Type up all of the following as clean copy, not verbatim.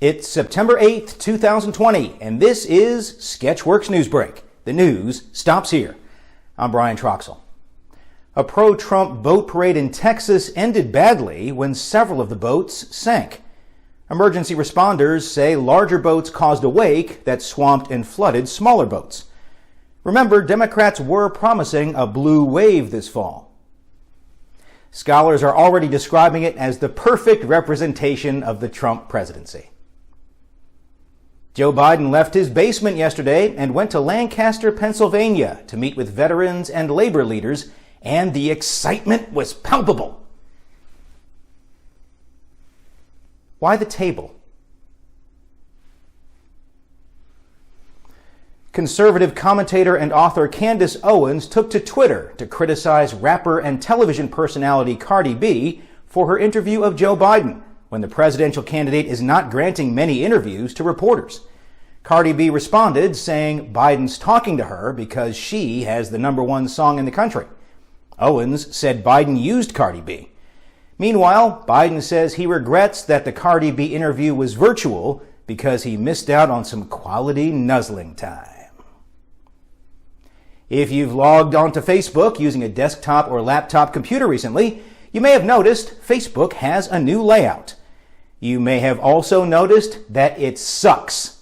It's September 8th, 2020, and this is Sketchworks Newsbreak. The news stops here. I'm Brian Troxell. A pro-Trump boat parade in Texas ended badly when several of the boats sank. Emergency responders say larger boats caused a wake that swamped and flooded smaller boats. Remember, Democrats were promising a blue wave this fall. Scholars are already describing it as the perfect representation of the Trump presidency. Joe Biden left his basement yesterday and went to Lancaster, Pennsylvania to meet with veterans and labor leaders, and the excitement was palpable. Why the table? Conservative commentator and author Candace Owens took to Twitter to criticize rapper and television personality Cardi B for her interview of Joe Biden, when the presidential candidate is not granting many interviews to reporters. Cardi B responded, saying Biden's talking to her because she has the #1 song in the country. Owens said Biden used Cardi B. Meanwhile, Biden says he regrets that the Cardi B interview was virtual because he missed out on some quality nuzzling time. If you've logged onto Facebook using a desktop or laptop computer recently, you may have noticed Facebook has a new layout. You may have also noticed that it sucks.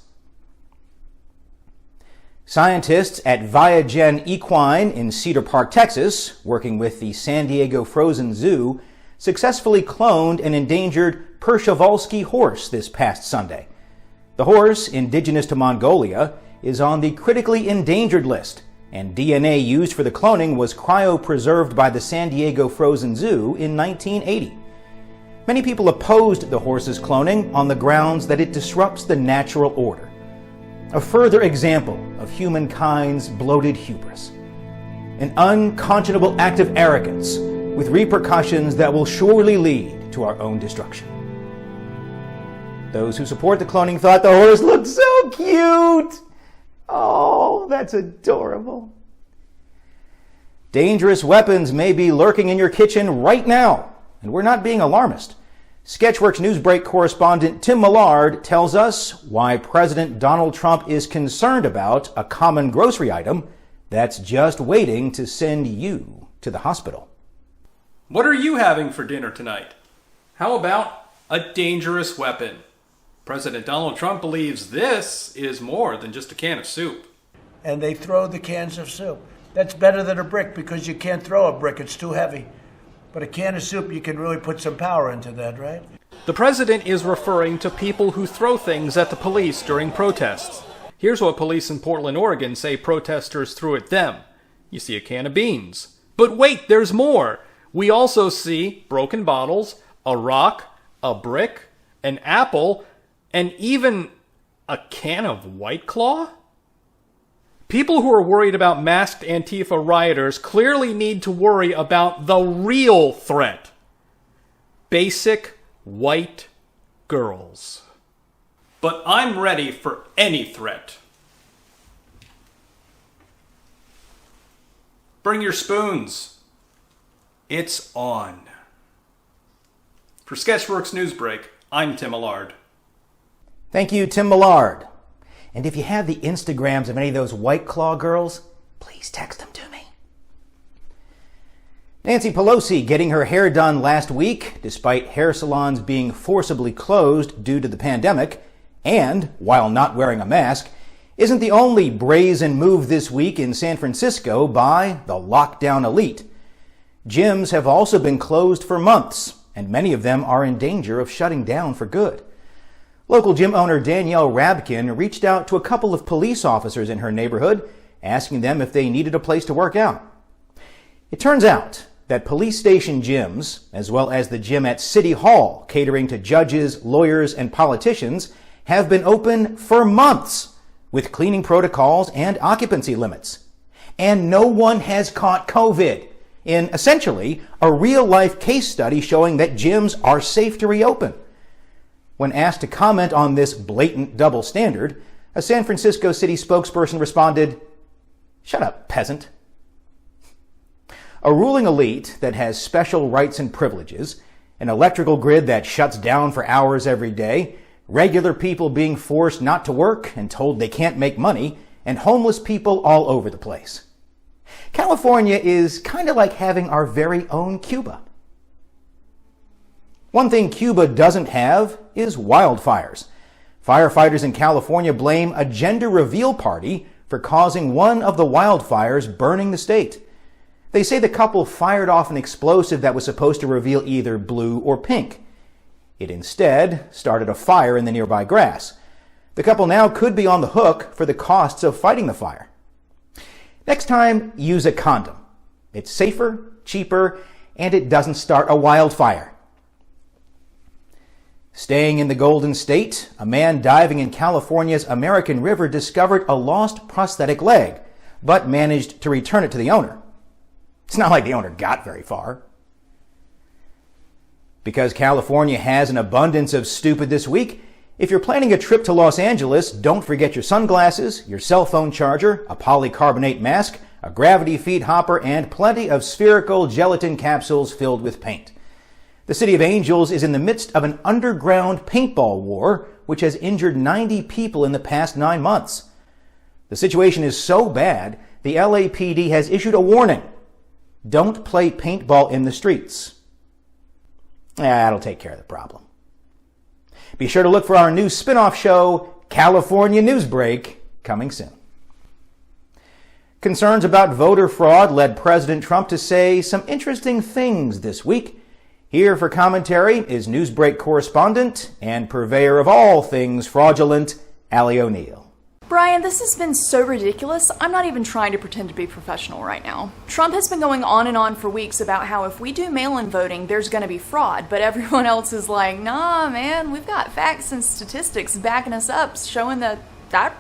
Scientists at Viagen Equine in Cedar Park, Texas, working with the San Diego Frozen Zoo, successfully cloned an endangered Przewalski horse this past Sunday. The horse, indigenous to Mongolia, is on the critically endangered list, and DNA used for the cloning was cryopreserved by the San Diego Frozen Zoo in 1980. Many people opposed the horse's cloning on the grounds that it disrupts the natural order. A further example of humankind's bloated hubris. An unconscionable act of arrogance with repercussions that will surely lead to our own destruction. Those who support the cloning thought the horse looked so cute. Oh, that's adorable. Dangerous weapons may be lurking in your kitchen right now, and we're not being alarmist. Sketchworks Newsbreak correspondent Tim Millard tells us why President Donald Trump is concerned about a common grocery item that's just waiting to send you to the hospital. What are you having for dinner tonight? How about a dangerous weapon? President Donald Trump believes this is more than just a can of soup. And they throw the cans of soup. That's better than a brick because you can't throw a brick, it's too heavy. But a can of soup, you can really put some power into that, right? The president is referring to people who throw things at the police during protests. Here's what police in Portland, Oregon say protesters threw at them. You see a can of beans. But wait, there's more. We also see broken bottles, a rock, a brick, an apple, and even a can of White Claw? People who are worried about masked Antifa rioters clearly need to worry about the real threat. Basic white girls. But I'm ready for any threat. Bring your spoons. It's on. For Sketchworks Newsbreak, I'm Tim Millard. Thank you, Tim Millard. And if you have the Instagrams of any of those White Claw girls, please text them to me. Nancy Pelosi getting her hair done last week, despite hair salons being forcibly closed due to the pandemic, and while not wearing a mask, isn't the only brazen move this week in San Francisco by the lockdown elite. Gyms have also been closed for months, and many of them are in danger of shutting down for good. Local gym owner Danielle Rabkin reached out to a couple of police officers in her neighborhood, asking them if they needed a place to work out. It turns out that police station gyms, as well as the gym at City Hall catering to judges, lawyers, and politicians, have been open for months with cleaning protocols and occupancy limits. And no one has caught COVID in essentially a real-life case study showing that gyms are safe to reopen. When asked to comment on this blatant double standard, a San Francisco city spokesperson responded, "Shut up, peasant." A ruling elite that has special rights and privileges, an electrical grid that shuts down for hours every day, regular people being forced not to work and told they can't make money, and homeless people all over the place. California is kind of like having our very own Cuba. One thing Cuba doesn't have is wildfires. Firefighters in California blame a gender reveal party for causing one of the wildfires burning the state. They say the couple fired off an explosive that was supposed to reveal either blue or pink. It instead started a fire in the nearby grass. The couple now could be on the hook for the costs of fighting the fire. Next time, use a condom. It's safer, cheaper, and it doesn't start a wildfire. Staying in the Golden State, a man diving in California's American River discovered a lost prosthetic leg, but managed to return it to the owner. It's not like the owner got very far. Because California has an abundance of stupid this week, if you're planning a trip to Los Angeles, don't forget your sunglasses, your cell phone charger, a polycarbonate mask, a gravity feed hopper, and plenty of spherical gelatin capsules filled with paint. The City of Angels is in the midst of an underground paintball war, which has injured 90 people in the past 9 months. The situation is so bad, the LAPD has issued a warning. Don't play paintball in the streets. That'll take care of the problem. Be sure to look for our new spin-off show, California Newsbreak, coming soon. Concerns about voter fraud led President Trump to say some interesting things this week. Here for commentary is NewsBrake correspondent and purveyor of all things fraudulent, Allie O'Neill. Brian, this has been so ridiculous, I'm not even trying to pretend to be professional right now. Trump has been going on and on for weeks about how if we do mail-in voting, there's going to be fraud, but everyone else is like, nah, man, we've got facts and statistics backing us up, showing that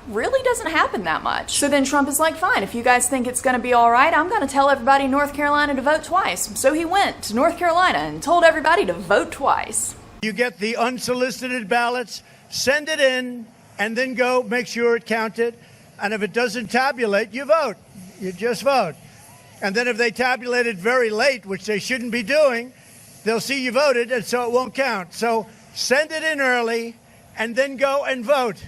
really doesn't happen that much. So then Trump is like, fine, if you guys think it's going to be all right, I'm going to tell everybody in North Carolina to vote twice. So he went to North Carolina and told everybody to vote twice. You get the unsolicited ballots, send it in, and then go make sure it counted. And if it doesn't tabulate, you vote. You just vote. And then if they tabulate it very late, which they shouldn't be doing, they'll see you voted, and so it won't count. So send it in early, and then go and vote.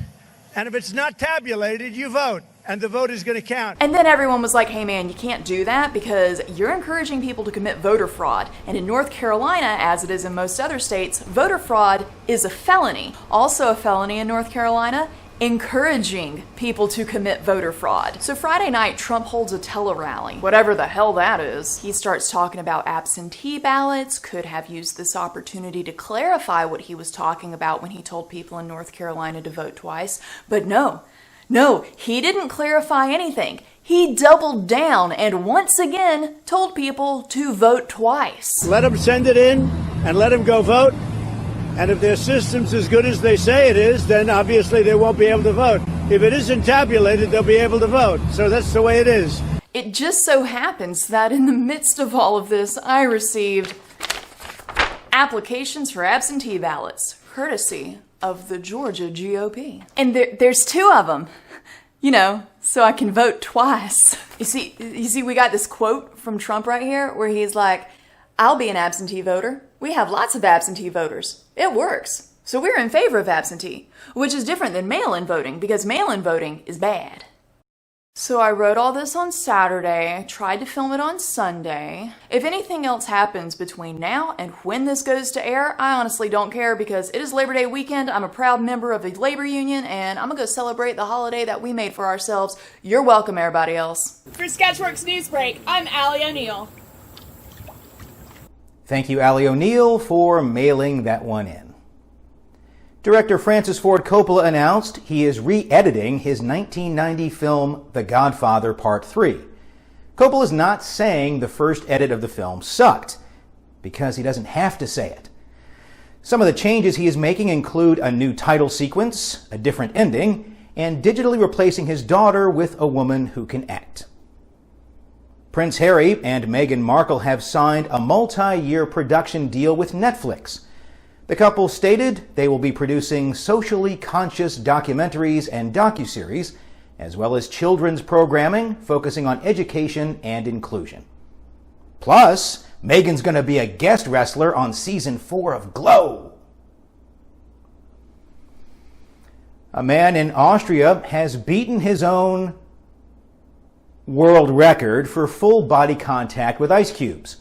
And if it's not tabulated, you vote, and the vote is going to count. And then everyone was like, hey man, you can't do that because you're encouraging people to commit voter fraud. And in North Carolina, as it is in most other states, voter fraud is a felony. Also a felony in North Carolina, encouraging people to commit voter fraud. So Friday night, Trump holds a tele-rally, whatever the hell that is. He starts talking about absentee ballots, could have used this opportunity to clarify what he was talking about when he told people in North Carolina to vote twice. But no, he didn't clarify anything. He doubled down and once again told people to vote twice. Let them send it in and let them go vote. And if their system's as good as they say it is, then obviously they won't be able to vote. If it isn't tabulated, they'll be able to vote. So that's the way it is. It just so happens that in the midst of all of this, I received applications for absentee ballots, courtesy of the Georgia GOP. And there's 2 of them, so I can vote twice. You see, we got this quote from Trump right here where he's like, I'll be an absentee voter. We have lots of absentee voters. It works. So we're in favor of absentee, which is different than mail-in voting because mail-in voting is bad. So I wrote all this on Saturday, tried to film it on Sunday. If anything else happens between now and when this goes to air, I honestly don't care because it is Labor Day weekend. I'm a proud member of the labor union and I'm gonna go celebrate the holiday that we made for ourselves. You're welcome, everybody else. For Sketchworks Newsbreak, I'm Allie O'Neill. Thank you, Allie O'Neill, for mailing that one in. Director Francis Ford Coppola announced he is re-editing his 1990 film The Godfather Part 3. Coppola is not saying the first edit of the film sucked, because he doesn't have to say it. Some of the changes he is making include a new title sequence, a different ending, and digitally replacing his daughter with a woman who can act. Prince Harry and Meghan Markle have signed a multi-year production deal with Netflix. The couple stated they will be producing socially conscious documentaries and docuseries, as well as children's programming focusing on education and inclusion. Plus, Meghan's going to be a guest wrestler on Season 4 of Glow. A man in Austria has beaten his own world record for full body contact with ice cubes.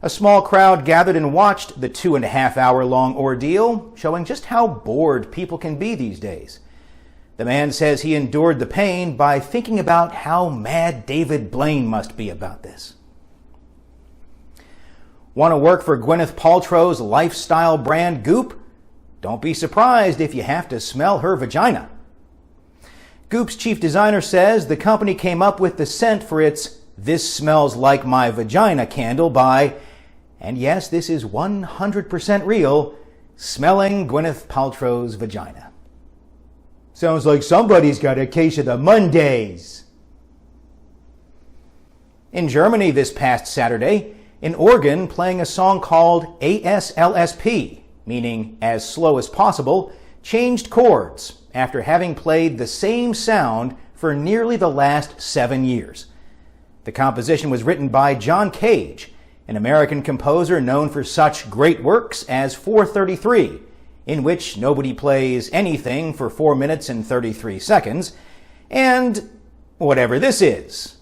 A small crowd gathered and watched the 2.5-hour-long ordeal, showing just how bored people can be these days. The man says he endured the pain by thinking about how mad David Blaine must be about this. Want to work for Gwyneth Paltrow's lifestyle brand Goop? Don't be surprised if you have to smell her vagina. Goop's chief designer says the company came up with the scent for its "This Smells Like My Vagina" candle by, and yes, this is 100% real, smelling Gwyneth Paltrow's vagina. Sounds like somebody's got a case of the Mondays. In Germany this past Saturday, an organ playing a song called ASLSP, meaning as slow as possible, changed chords after having played the same sound for nearly the last 7 years. The composition was written by John Cage, an American composer known for such great works as 433, in which nobody plays anything for 4 minutes and 33 seconds, and whatever this is.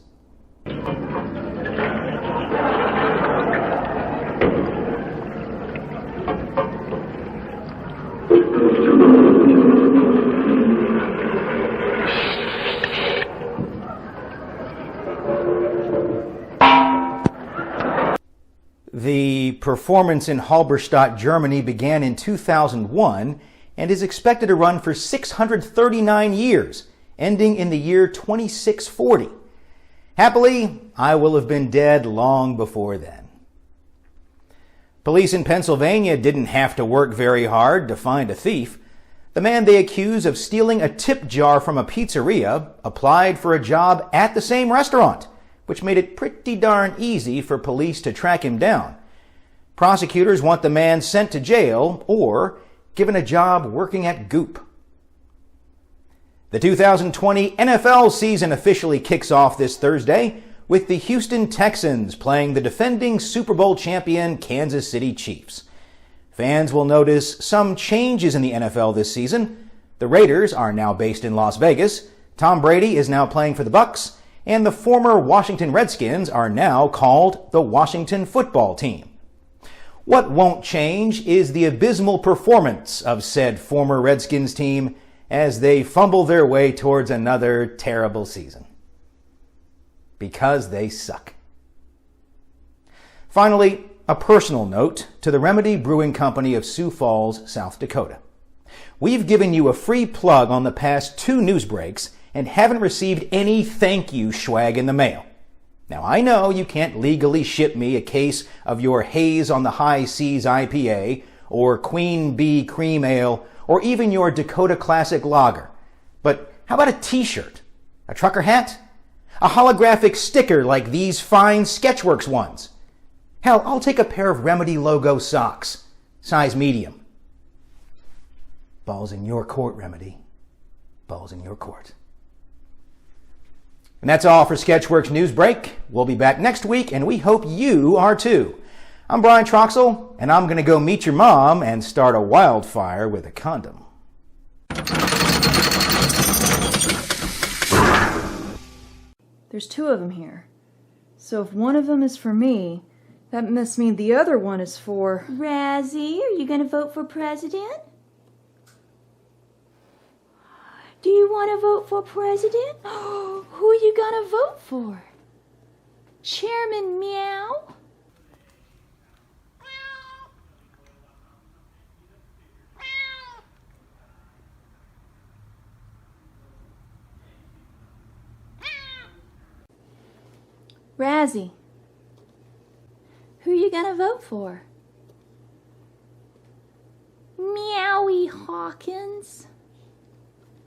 The performance in Halberstadt, Germany began in 2001 and is expected to run for 639 years, ending in the year 2640. Happily, I will have been dead long before then. Police in Pennsylvania didn't have to work very hard to find a thief. The man they accuse of stealing a tip jar from a pizzeria applied for a job at the same restaurant, which made it pretty darn easy for police to track him down. Prosecutors want the man sent to jail or given a job working at Goop. The 2020 NFL season officially kicks off this Thursday with the Houston Texans playing the defending Super Bowl champion Kansas City Chiefs. Fans will notice some changes in the NFL this season. The Raiders are now based in Las Vegas, Tom Brady is now playing for the Bucs, and the former Washington Redskins are now called the Washington Football Team. What won't change is the abysmal performance of said former Redskins team as they fumble their way towards another terrible season. Because they suck. Finally, a personal note to the Remedy Brewing Company of Sioux Falls, South Dakota. We've given you a free plug on the past 2 Newsbreaks and haven't received any thank you swag in the mail. Now, I know you can't legally ship me a case of your Haze on the High Seas IPA, or Queen Bee Cream Ale, or even your Dakota Classic Lager. But how about a t-shirt? A trucker hat? A holographic sticker like these fine Sketchworks ones? Hell, I'll take a pair of Remedy logo socks, size medium. Balls in your court, Remedy. Balls in your court. And that's all for Sketchworks Newsbreak. We'll be back next week, and we hope you are too. I'm Brian Troxel, and I'm going to go meet your mom and start a wildfire with a condom. There's 2 of them here. So if one of them is for me, that must mean the other one is for... Razzie, are you going to vote for president? Do you want to vote for president? Who are you going to vote for? Chairman Meow? Razzie, who are you going to vote for? Meowie Hawkins?